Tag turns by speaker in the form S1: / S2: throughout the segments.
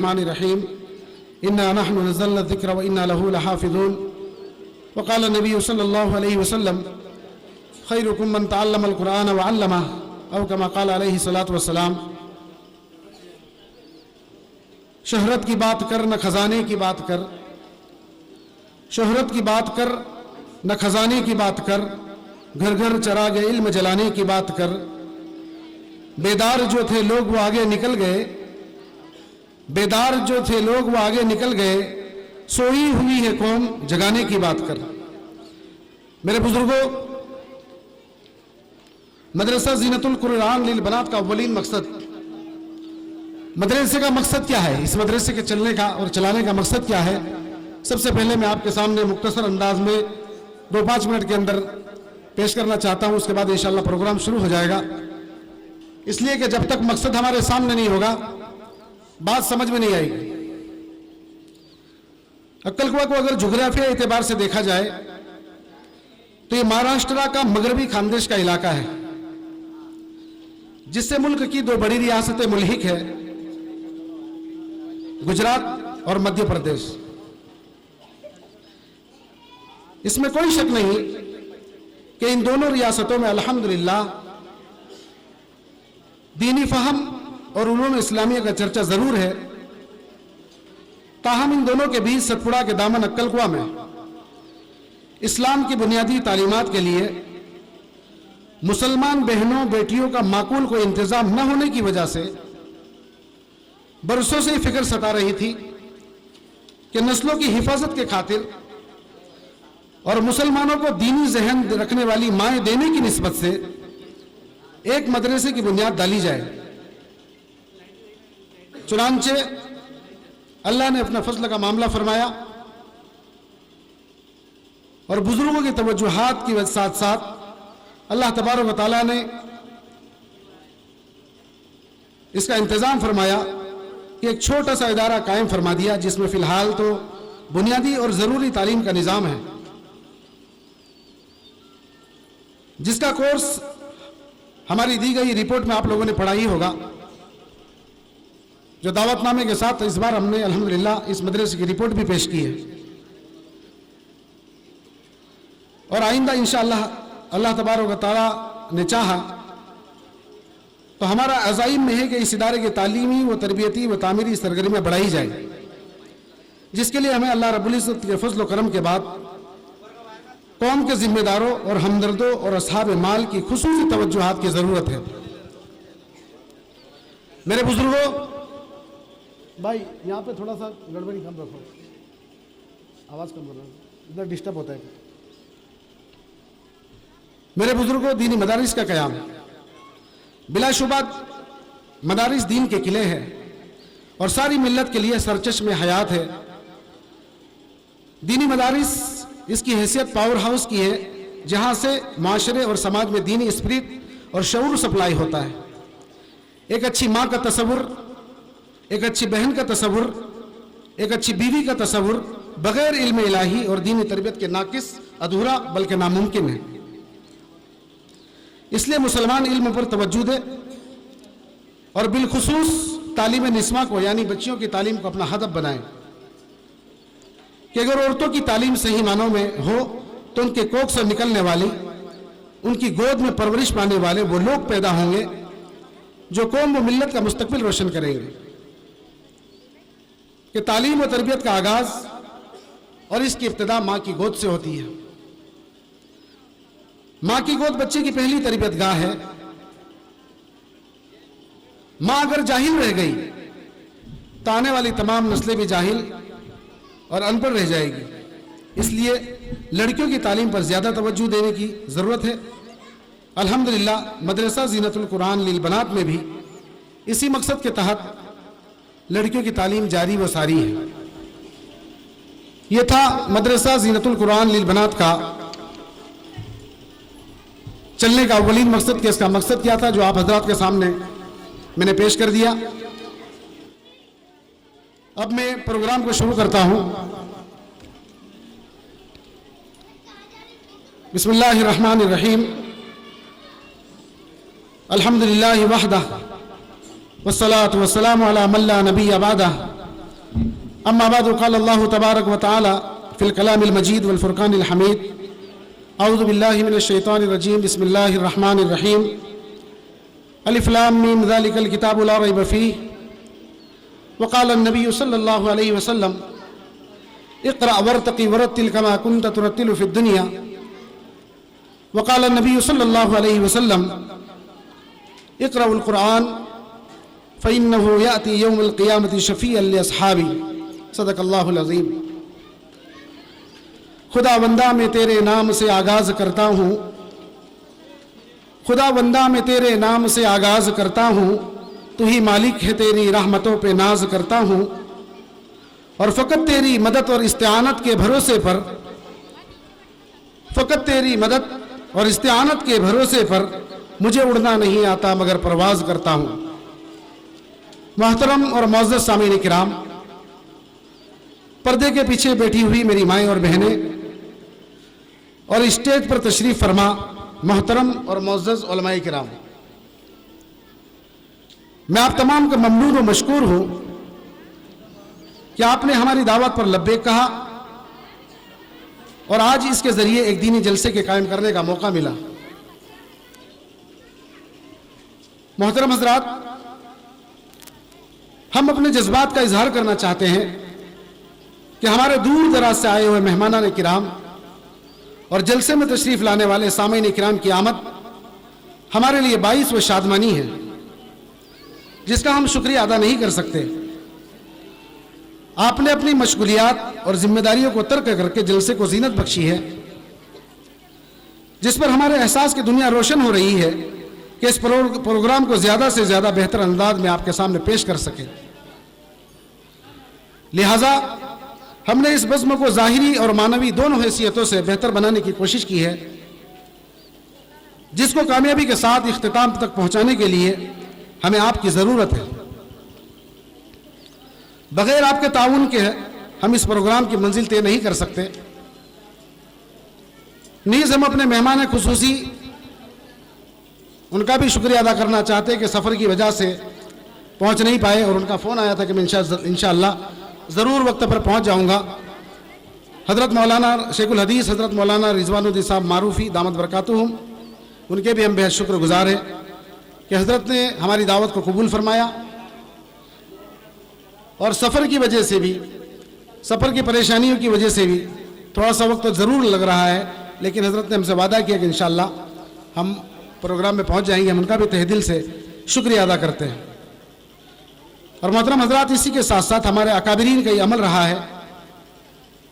S1: الرحمن الرحیم انا نحن نزلنا الذکر وانا له لحافظون وقال النبی صلی اللہ علیہ وسلم خیرکم من تعلم القرآن وعلمہ او کما قال علیہ الصلاۃ والسلام۔ شہرت کی بات کر نہ خزانے کی بات کر، شہرت کی بات کر نہ خزانے کی بات کر، گھر گھر چراغ علم جلانے کی بات کر۔ بیدار جو تھے لوگ وہ آگے نکل گئے، بیدار جو تھے لوگ وہ آگے نکل گئے، سوئی ہوئی ہے قوم جگانے کی بات کر۔ میرے بزرگوں، مدرسہ زینت القرآن للبنات کا اولین مقصد، مدرسے کا مقصد کیا ہے، اس مدرسے کے چلنے کا اور چلانے کا مقصد کیا ہے، سب سے پہلے میں آپ کے سامنے مختصر انداز میں 2-5 منٹ کے اندر پیش کرنا چاہتا ہوں۔ اس کے بعد انشاءاللہ پروگرام شروع ہو جائے گا، اس لیے کہ جب تک مقصد ہمارے سامنے نہیں ہوگا بات سمجھ میں نہیں آئے گی۔ اکلکوا کو اگر جغرافیائی اعتبار سے دیکھا جائے تو یہ مہاراشٹرا کا مغربی خاندیش کا علاقہ ہے، جس سے ملک کی 2 بڑی ریاستیں ملحق ہے، گجرات اور مدھیہ پردیش۔ اس میں کوئی شک نہیں کہ ان دونوں ریاستوں میں الحمدللہ دینی فہم اور علوم اسلامیہ کا چرچا ضرور ہے، تاہم ان دونوں کے بیچ ستپوڑا کے دامن اکلکوا میں اسلام کی بنیادی تعلیمات کے لیے مسلمان بہنوں بیٹیوں کا معقول کوئی انتظام نہ ہونے کی وجہ سے برسوں سے یہ فکر ستا رہی تھی کہ نسلوں کی حفاظت کے خاطر اور مسلمانوں کو دینی ذہن رکھنے والی مائیں دینے کی نسبت سے ایک مدرسے کی بنیاد ڈالی جائے۔ چنانچہ اللہ نے اپنا فضل کا معاملہ فرمایا اور بزرگوں کی توجہات کے ساتھ ساتھ اللہ تبارک و تعالیٰ نے اس کا انتظام فرمایا کہ ایک چھوٹا سا ادارہ قائم فرما دیا، جس میں فی الحال تو بنیادی اور ضروری تعلیم کا نظام ہے، جس کا کورس ہماری دی گئی رپورٹ میں آپ لوگوں نے پڑھا ہی ہوگا، جو دعوت نامے کے ساتھ اس بار ہم نے الحمدللہ اس مدرسے کی رپورٹ بھی پیش کی ہے، اور آئندہ انشاءاللہ اللہ تبارک و تعالیٰ نے چاہا تو ہمارا عزائم میں ہے کہ اس ادارے کی تعلیمی و تربیتی و تعمیری سرگرمیاں بڑھائی جائے، جس کے لیے ہمیں اللہ رب العزت کے فضل و کرم کے بعد قوم کے ذمہ داروں اور ہمدردوں اور اصحاب مال کی خصوصی توجہات کی ضرورت ہے۔ میرے بزرگوں، بھائی یہاں پہ تھوڑا سا گڑبڑی کم رکھو، آواز کم کرنا، ادھر ڈسٹرب ہوتا ہے۔ میرے بزرگوں، دینی مدارس کا قیام بلا شبہ مدارس دین کے قلعے ہیں اور ساری ملت کے لیے سرچشمہ حیات ہے۔ دینی مدارس اس کی حیثیت پاور ہاؤس کی ہے، جہاں سے معاشرے اور سماج میں دینی اسپرٹ اور شعور سپلائی ہوتا ہے۔ ایک اچھی ماں کا تصور، ایک اچھی بہن کا تصور، ایک اچھی بیوی کا تصور بغیر علم الہی اور دینی تربیت کے ناقص، ادھورا بلکہ ناممکن ہے۔ اس لیے مسلمان علم پر توجہ دے اور بالخصوص تعلیم نسواں کو یعنی بچیوں کی تعلیم کو اپنا ہدف بنائیں کہ اگر عورتوں کی تعلیم صحیح معنوں میں ہو تو ان کے کوکھ سے نکلنے والی، ان کی گود میں پرورش پانے والے وہ لوگ پیدا ہوں گے جو قوم و ملت کا مستقبل روشن کریں گے۔ کہ تعلیم و تربیت کا آغاز اور اس کی ابتدا ماں کی گود سے ہوتی ہے۔ ماں کی گود بچے کی پہلی تربیت گاہ ہے۔ ماں اگر جاہل رہ گئی تو آنے والی تمام نسلیں بھی جاہل اور ان پڑھ رہ جائے گی۔ اس لیے لڑکیوں کی تعلیم پر زیادہ توجہ دینے کی ضرورت ہے۔ الحمدللہ مدرسہ زینت القرآن للبنات میں بھی اسی مقصد کے تحت لڑکیوں کی تعلیم جاری و ساری ہے۔ یہ تھا مدرسہ زینت القرآن للبنات کا چلنے کا اولین مقصد، کہ اس کا مقصد کیا تھا، جو آپ حضرات کے سامنے میں نے پیش کر دیا۔ اب میں پروگرام کو شروع کرتا ہوں۔ بسم اللہ الرحمن الرحیم، الحمدللہ وحدہ والصلاة والسلام علی من لا نبی بعدہ अम्मा बाद क़ाल अल्लाहु तबारक व तआला फ़िल कलामिल मजीद वल फ़ुरक़ानिल हमीद अऊज़ु बिल्लाहि मिनश शैतानिर रजीम बिस्मिल्लाहिर रहमानिर रहीम अलिफ़ लाम मीम ज़ालिकल किताबु ला रैब फ़ीह व क़ाल अन्नबिय्यु सल्लल्लाहु अलैहि वसल्लम इक़रा वरतक़ी वरत्तिल कमा कुन्त तुरत्तिलु फ़िद दुनिया व क़ाल अन्नबिय्यु सल्लल्लाहु अलैहि वसल्लम इक़राउल क़ुरआन फ़इन्नहु याती यौमल क़ियामति शफ़ीअन लिअस्हाबी सदक़ल्लाहुल अज़ीम। खुदावंदा मैं तेरे नाम से आगाज़ करता हूँ, खुदावंदा मैं तेरे नाम से आगाज़ करता हूँ, तू ही मालिक है तेरी रहमतों पे नाज करता हूँ और फ़कत तेरी मदद और इस्तिआनत के भरोसे पर, फ़कत तेरी मदद और इस्तिआनत के भरोसे पर मुझे उड़ना नहीं आता मगर परवाज़ करता हूँ। मोहतरम और मुअज़्ज़ज़ सामीन किराम, पर्दे के पीछे बैठी हुई मेरी माएँ और बहनें और स्टेज पर तशरीफ़ फरमा मोहतरम और मुअज़्ज़ज़ उलमाए किराम, मैं आप तमाम का ममनून और मशकूर हूँ कि आपने हमारी दावत पर लब्बैक कहा और आज इसके ज़रिए एक दीनी जलसे के कायम करने का मौका मिला। मोहतरम हज़रात, हम अपने जज्बात का इजहार करना चाहते हैं कि हमारे दूर दराज से आए हुए मेहमानान किराम और जलसे में तशरीफ़ लाने वाले सामीन किराम की आमद हमारे लिए बाइस व शादमानी है, जिसका हम शुक्रिया अदा नहीं कर सकते। आपने अपनी मशगूलियात और जिम्मेदारियों को तर्क करके जलसे को जीनत बख्शी है, जिस पर हमारे एहसास की दुनिया रोशन हो रही है कि इस प्रोग्राम को ज़्यादा से ज़्यादा बेहतर अंदाज में आपके सामने पेश कर सके। लिहाजा हमने इस बज़्म को ज़ाहिरी और मानवी दोनों हैसियतों से बेहतर बनाने की कोशिश की है, जिसको कामयाबी के साथ इख्तिताम तक पहुंचाने के लिए हमें आपकी ज़रूरत है। बग़ैर आपके ताउन के हम इस प्रोग्राम की मंजिल तय नहीं कर सकते। नीज़ हम अपने मेहमान खुसूसी उनका भी शुक्रिया अदा करना चाहते हैं कि सफ़र की वजह से पहुंच नहीं पाए और उनका फ़ोन आया था कि मैं इंशाअल्लाह ज़रूर वक्त पर पहुंच जाऊंगा। हज़रत मौलाना शेखुल हदीस हज़रत मौलाना रिज़वानुद्दीन साहब मारूफ़ी दामत बरकातुहुम, उनके भी हम बेहद शुक्रगुज़ार हैं कि हज़रत ने हमारी दावत को कबूल फरमाया और सफ़र की वजह से भी, सफ़र की परेशानियों की वजह से भी थोड़ा सा वक्त तो ज़रूर लग रहा है, लेकिन हज़रत ने हमसे वादा किया कि इंशाअल्लाह हम प्रोग्राम में पहुंच जाएंगे। हम उनका भी तहे दिल से शुक्रिया अदा करते हैं। और मोहतरम हज़रात, इसी के साथ साथ हमारे अकाबिरीन का ये अमल रहा है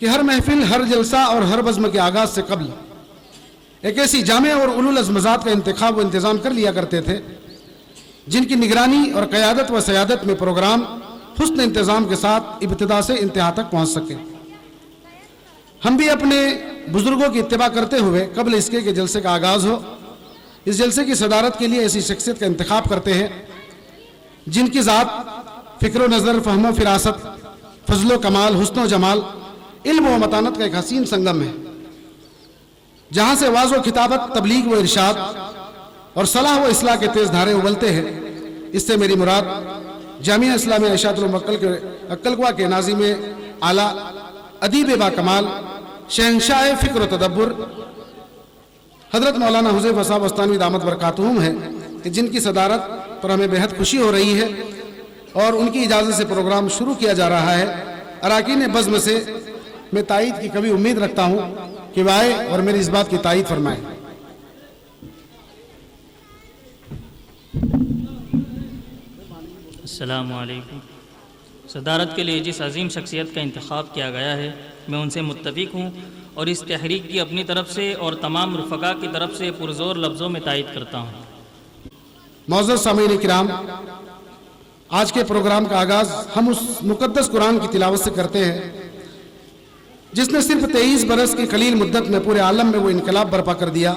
S1: कि हर महफिल, हर जलसा और हर बज़्म के आगाज़ से कबल एक ऐसी जामे और उलुल अज़्मज़ात का इंतखाब व इंतज़ाम कर लिया करते थे जिनकी निगरानी और क़यादत व सयादत में प्रोग्राम हुस्न इंतज़ाम के साथ इब्तिदा से इंतहा तक पहुँच सके। हम भी अपने बुज़ुर्गों की इत्तिबा करते हुए कबल इसके कि जलसे का आगाज़ हो, इस जलसे की सदारत के लिए ऐसी शख्सियत का इंतखाब करते हैं जिनकी ज़ात फ़िक्र नज़र, फ़हम फ़िरासत, फ़ज़्ल कमाल, हुस्न जमाल, इल्म व मतानत का एक हसीन संगम है, जहाँ से वाज़ व खिताबत, तबलीग व इरशाद और सलाह व इस्लाह के तेज़ धारे उबलते हैं। इससे मेरी मुराद जामिया इस्लामिया इशाअतुल अक्कलकुआ के नाज़िम आला, अदीब बा कमाल, शहंशाह फ़िक्र व तदब्बुर हज़रत मौलाना हुज़ैफ़ा साहब अस्तानवी दामत बरकातुहुम है, कि जिनकी सदारत पर हमें बेहद खुशी हो रही है और उनकी इजाज़त से प्रोग्राम शुरू किया जा रहा है। अराकीन बज़्म से मैं तायीद की कभी उम्मीद रखता हूँ कि वह आए और मेरी इस बात की तायीद फरमाए।
S2: अस्सलामु अलैकुम। सदारत के लिए जिस अजीम शख्सियत का इंतखाब किया गया है, मैं उनसे मुत्तफ़िक हूँ और इस तहरीक की अपनी तरफ से और तमाम रुफ़क़ा की तरफ से पुरज़ोर लफ्ज़ों में तायीद करता हूँ।
S1: मुअज़्ज़ज़ सामीन किराम, आज के प्रोग्राम का आगाज़ हम उस मुक़द्दस कुरान की तिलावत से करते हैं जिसने सिर्फ 23 बरस की कलील मुद्दत में पूरे आलम में वो इनकलाब बर्पा कर दिया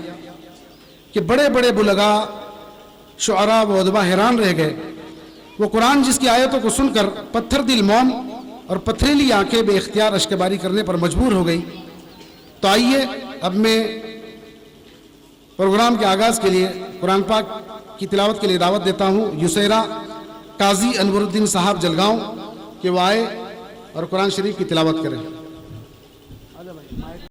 S1: कि बड़े बड़े बुलगा, शुअरा व उदबा हैरान रह गए। वो कुरान जिसकी आयतों को सुनकर पत्थर दिल मौम और पथरीली आंखें बेख्तियार अश्कबारी करने पर मजबूर हो गई। तो आइए अब मैं प्रोग्राम के आगाज़ के लिए कुरान पाक की तिलावत के लिए दावत देता हूँ युसैरा काजी अनवरुद्दीन साहब जलगांव कि वो आए اور قرآن شریف کی تلاوت کریں.